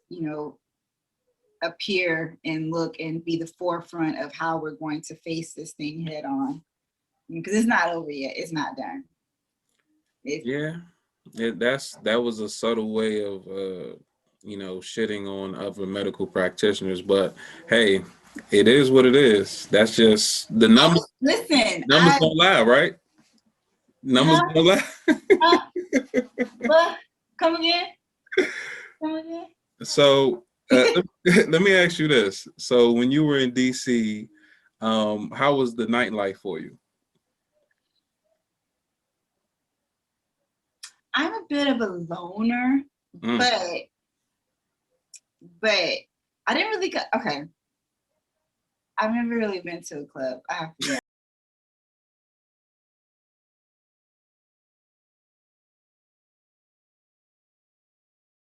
appear and look and be the forefront of how we're going to face this thing head on. Because it's not over yet. It's not done. That was a subtle way of shitting on other medical practitioners, but hey, it is what it is. That's just the numbers. Listen, numbers don't lie, right? Numbers don't lie. What? Come again? So let me ask you this. So when you were in DC, How was the nightlife for you? I'm a bit of a loner, but I didn't really okay. I've never really been to a club. I have to be